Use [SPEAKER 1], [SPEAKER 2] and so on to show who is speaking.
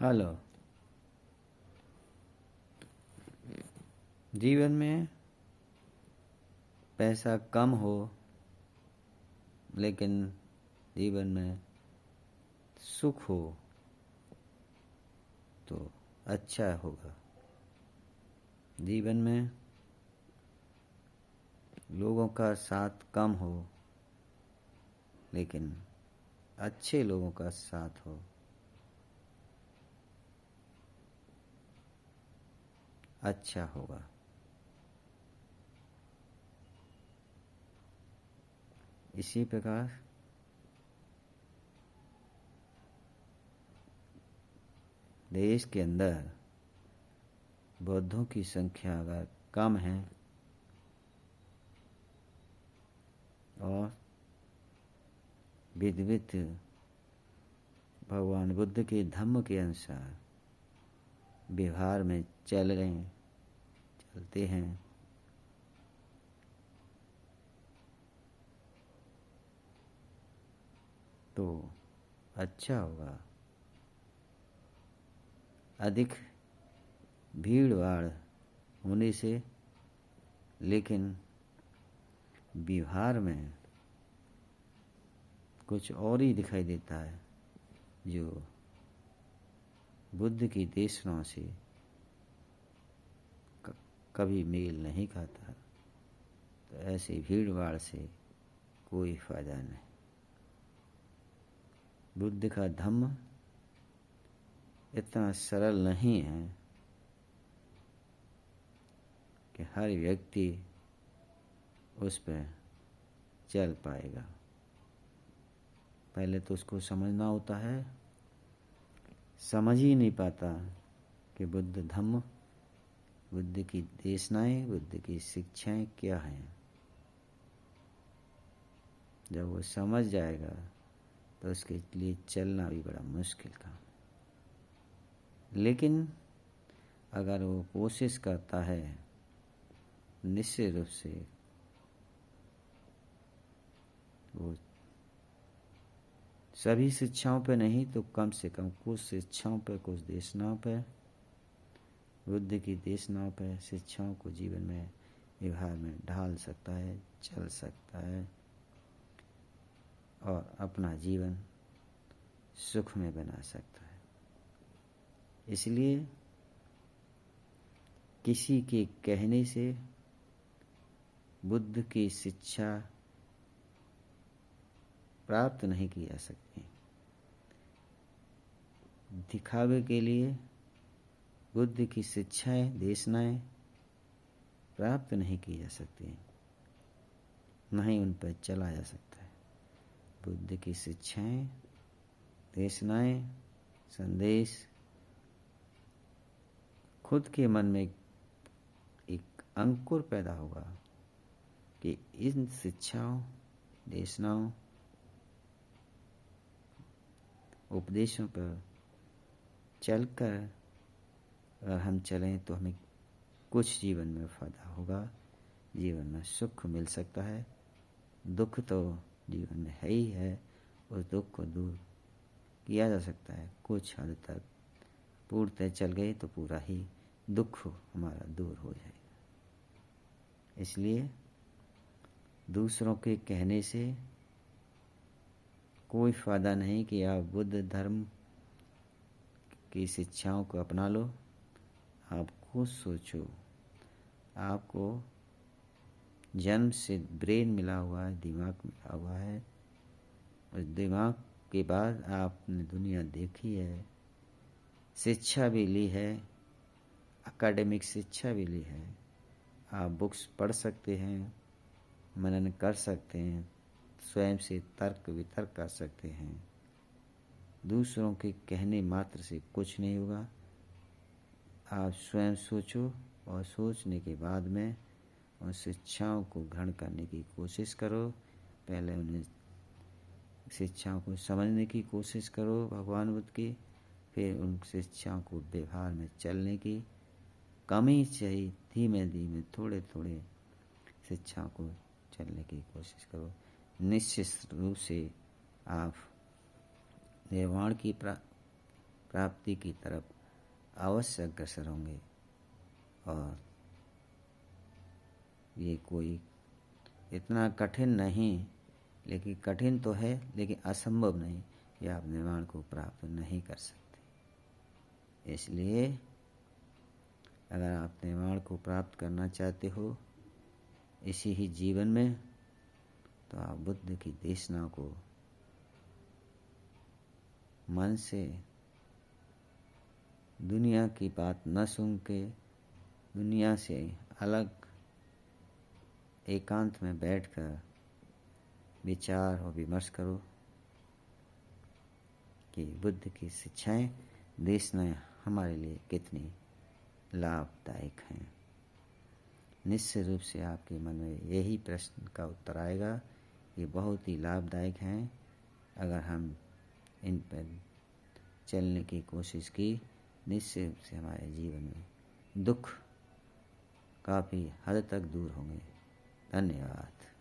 [SPEAKER 1] Hello. जीवन में पैसा कम हो लेकिन जीवन में सुख हो तो अच्छा होगा। जीवन में लोगों का साथ कम हो लेकिन अच्छे लोगों का साथ हो अच्छा होगा। इसी प्रकार देश के अंदर बौद्धों की संख्या अगर कम है और विधिवत भगवान बुद्ध के धम्म के अनुसार व्यवहार में चलते हैं तो अच्छा होगा। अधिक भीड़ भाड़ होने से लेकिन व्यवहार में कुछ और ही दिखाई देता है जो बुद्ध की देशनाओं से कभी मेल नहीं खाता। तो ऐसी भीड़ भाड़ से कोई फायदा नहीं। बुद्ध का धम्म इतना सरल नहीं है कि हर व्यक्ति उस पर चल पाएगा। पहले तो उसको समझना होता है, समझ ही नहीं पाता कि बुद्ध धम्म, बुद्ध की देशनाएं, बुद्ध की शिक्षाएं क्या हैं। जब वो समझ जाएगा तो उसके लिए चलना भी बड़ा मुश्किल काम। लेकिन अगर वो कोशिश करता है निश्चित रूप से वो सभी शिक्षाओं पे नहीं तो कम से कम कुछ शिक्षाओं पे, कुछ देशनाओं पे, बुद्ध की देशनाओं पे शिक्षाओं को जीवन में व्यवहार में ढाल सकता है, चल सकता है और अपना जीवन सुख में बना सकता है। इसलिए किसी के कहने से बुद्ध की शिक्षा प्राप्त नहीं की जा सकती। दिखावे के लिए बुद्ध की शिक्षाएं, देशनाएं प्राप्त नहीं की जा सकती, न ही उन पर चला जा सकता है। बुद्ध की शिक्षाएं, देशनाएं, संदेश खुद के मन में एक अंकुर पैदा होगा कि इन शिक्षाओं, देशनाओं, उपदेशों पर चलकर अगर हम चलें तो हमें कुछ जीवन में फायदा होगा, जीवन में सुख मिल सकता है। दुख तो जीवन में है ही है, उस दुख को दूर किया जा सकता है। कुछ हद तक पूर्णतः चल गए तो पूरा ही दुख हमारा दूर हो जाएगा। इसलिए दूसरों के कहने से कोई फायदा नहीं कि आप बुद्ध धर्म की शिक्षाओं को अपना लो। आप खुद सोचो, आपको जन्म से ब्रेन मिला हुआ है, दिमाग मिला हुआ है। उस दिमाग के बाद आपने दुनिया देखी है, शिक्षा भी ली है, एकेडमिक शिक्षा भी ली है। आप बुक्स पढ़ सकते हैं, मनन कर सकते हैं, स्वयं से तर्क वितर्क कर सकते हैं। दूसरों के कहने मात्र से कुछ नहीं होगा। आप स्वयं सोचो और सोचने के बाद में उन शिक्षाओं को ग्रहण करने की कोशिश करो। पहले उन्हें शिक्षाओं को समझने की कोशिश करो भगवान बुद्ध की, फिर उन शिक्षाओं को व्यवहार में चलने की। कम ही चाहिए, धीमे धीमे थोड़े थोड़े शिक्षाओं को चलने की कोशिश करो। निश्चित रूप से आप निर्वाण की प्राप्ति की तरफ अवश्य अग्रसर होंगे। और ये कोई इतना कठिन नहीं, लेकिन कठिन तो है लेकिन असंभव नहीं कि आप निर्वाण को प्राप्त नहीं कर सकते। इसलिए अगर आप निर्वाण को प्राप्त करना चाहते हो इसी ही जीवन में, तो आप बुद्ध की देशना को मन से दुनिया की बात न सुन के, दुनिया से अलग एकांत में बैठकर विचार और विमर्श करो कि बुद्ध की शिक्षाएं, देशनाएं हमारे लिए कितनी लाभदायक हैं। निश्चित रूप से आपके मन में यही प्रश्न का उत्तर आएगा कि बहुत ही लाभदायक हैं। अगर हम इन पर चलने की कोशिश की, निश्चित रूप से हमारे जीवन में दुख काफ़ी हद तक दूर होंगे। धन्यवाद।